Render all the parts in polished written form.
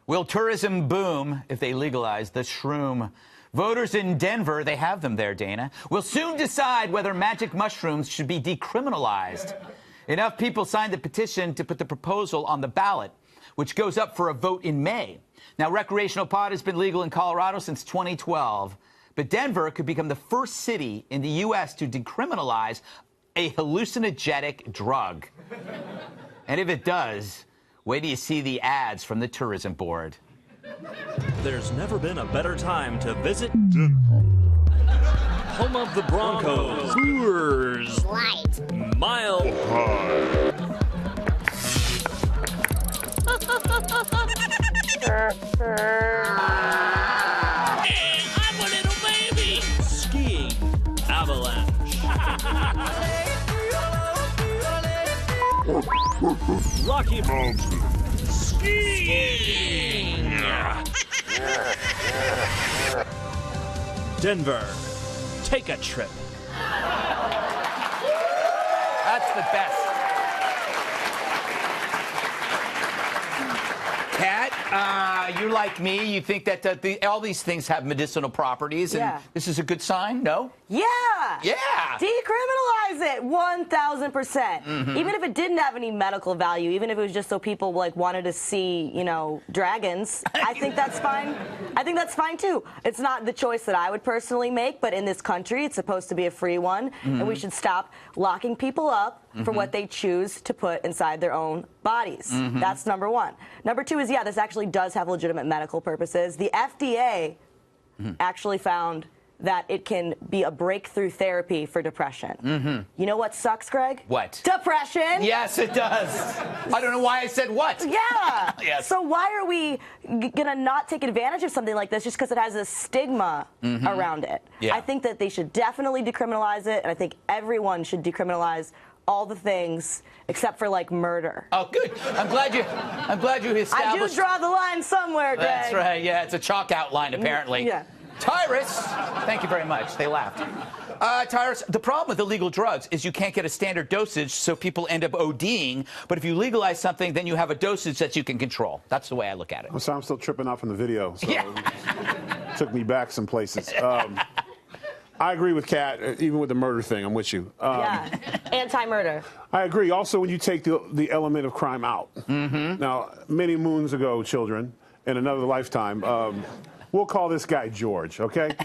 Will tourism boom if they legalize the shroom? Voters in Denver, they have them there, Dana, will soon decide whether magic mushrooms should be decriminalized. Enough people signed the petition to put the proposal on the ballot, which goes up for a vote in May. Now, recreational pot has been legal in Colorado since 2012, but Denver could become the first city in the U.S. to decriminalize a hallucinogenic drug. And if it does, wait till you see the ads from the tourism board. There's never been a better time to visit Denver. Home of the Broncos, Coors Light, Mile High. I'm a little baby. Skiing, avalanche. Rocky Mountain, skiing. Denver, take a trip. That's the best. Kat, you're like me. You think that all these things have medicinal properties, and this is a good sign? No? Yeah. Yeah. Decriminalize it, 1,000%. Even if it didn't have any medical value, even if it was just so people wanted to see, dragons, I think that's fine. I think that's fine too. It's not the choice that I would personally make, but in this country, it's supposed to be a free one, and we should stop locking people up for what they choose to put inside their own bodies. That's number one. Number two is, this actually does have legitimate medical purposes. The FDA actually found that it can be a breakthrough therapy for depression. You know what sucks, Greg? What? Depression. Yes, it does. I don't know why I said what. Yeah. Yes. So why are we going to not take advantage of something like this just because it has a stigma around it? Yeah. I think that they should definitely decriminalize it, and I think everyone should decriminalize all the things except for murder. Oh, good. I'm glad you established. I do draw the line somewhere, Greg. That's right. Yeah, it's a chalk outline apparently. Yeah. Tyrus, thank you very much. They laughed. Tyrus, the problem with illegal drugs is you can't get a standard dosage, so people end up ODing. But if you legalize something, then you have a dosage that you can control. That's the way I look at it. So I'm still tripping out from the video. So it took me back some places. I agree with Kat, even with the murder thing. I'm with you. Anti-murder. I agree. Also, when you take the element of crime out. Now, many moons ago, children, in another lifetime, we'll call this guy George, okay?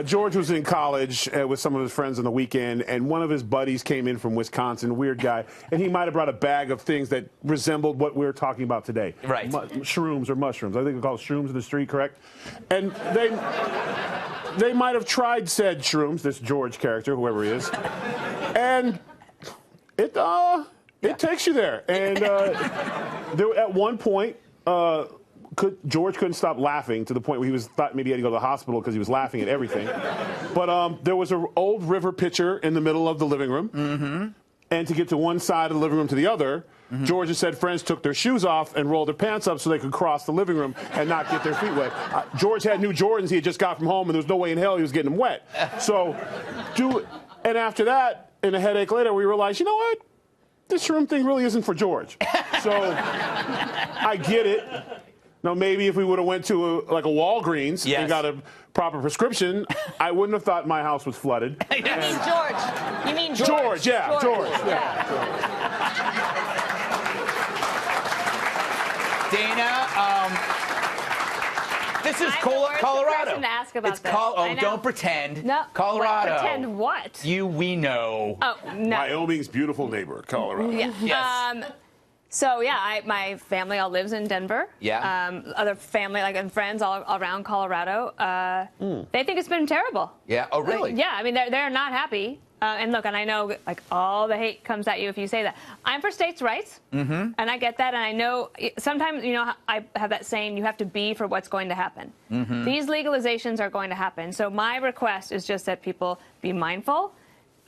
George was in college with some of his friends on the weekend, and one of his buddies came in from Wisconsin, weird guy, and he might have brought a bag of things that resembled what we're talking about today. Right. Shrooms or mushrooms. I think they're called shrooms in the street, correct? And they might have tried said shrooms, this George character, whoever he is, and it takes you there. And at one point, George couldn't stop laughing to the point where he thought maybe he had to go to the hospital because he was laughing at everything. But there was an old river pitcher in the middle of the living room. And to get to one side of the living room to the other, George and said friends took their shoes off and rolled their pants up so they could cross the living room and not get their feet wet. George had new Jordans he had just got from home, and there was no way in hell he was getting them wet. And after that, and a headache later, we realized, you know what? This shroom thing really isn't for George. So I get it. Now, maybe if we would have went to a Walgreens and got a proper prescription, I wouldn't have thought my house was flooded. You mean George? You mean George? George, yeah, George. Dana, this is Colorado. To ask about this. Don't pretend. No. Colorado. Pretend what? We know. Oh, no. Wyoming's beautiful neighbor, Colorado. Yeah. Yes. So my family all lives in Denver. Yeah. Other family and friends all around Colorado. They think it's been terrible. Yeah. Oh, really? I mean, they're not happy. And look, and I know all the hate comes at you if you say that. I'm for states' rights, and I get that, and I know sometimes I have that saying, you have to be for what's going to happen. These legalizations are going to happen. So my request is just that people be mindful,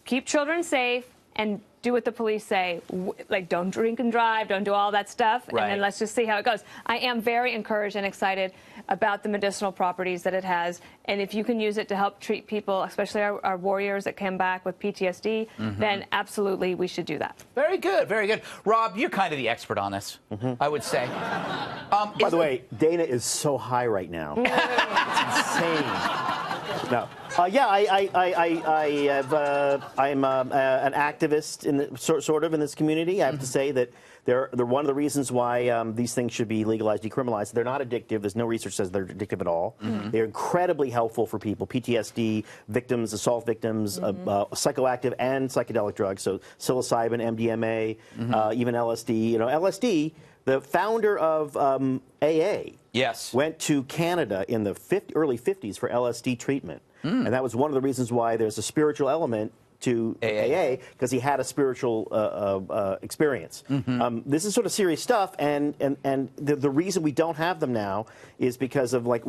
keep children safe, and do what the police say. Don't drink and drive, don't do all that stuff, and then let's just see how it goes. I am very encouraged and excited about the medicinal properties that it has. And if you can use it to help treat people, especially our warriors that come back with PTSD, then absolutely we should do that. Very good, very good. Rob, you're kind of the expert on this, I would say. By the way, Dana is so high right now. It's insane. No. Yeah, I'm an activist in the, sort of in this community. I have to say that they're one of the reasons why these things should be legalized, decriminalized. They're not addictive. There's no research says they're addictive at all. They're incredibly helpful for people, PTSD victims, assault victims, psychoactive and psychedelic drugs. So psilocybin, MDMA, even LSD. You know, LSD. The founder of AA went to Canada in the early 50s for LSD treatment. And that was one of the reasons why there's a spiritual element to AA, because he had a spiritual experience. This is sort of serious stuff, and the reason we don't have them now is because of like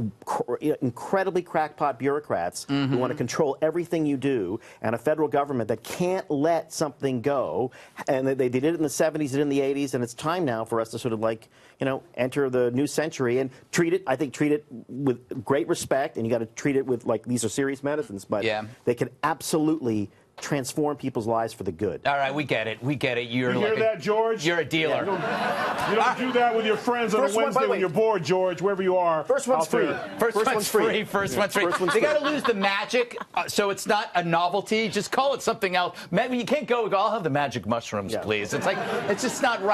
incredibly crackpot bureaucrats who want to control everything you do, and a federal government that can't let something go. And they did it in the 70s, they did it in the 80s, and it's time now for us to sort of like, you know, enter the new century and treat it, I think, treat it with great respect, and you got to treat it with, like, these are serious medicines, but they can absolutely transform people's lives for the good. All right, we get it. We get it. You hear that, George? You're a dealer. You don't do that with your friends on a Wednesday when you're bored, George, wherever you are. First one's free. First one's free. First one's free. They got to lose the magic, so it's not a novelty. Just call it something else. Maybe you can't go, I'll have the magic mushrooms, please. It's like, it's just not right.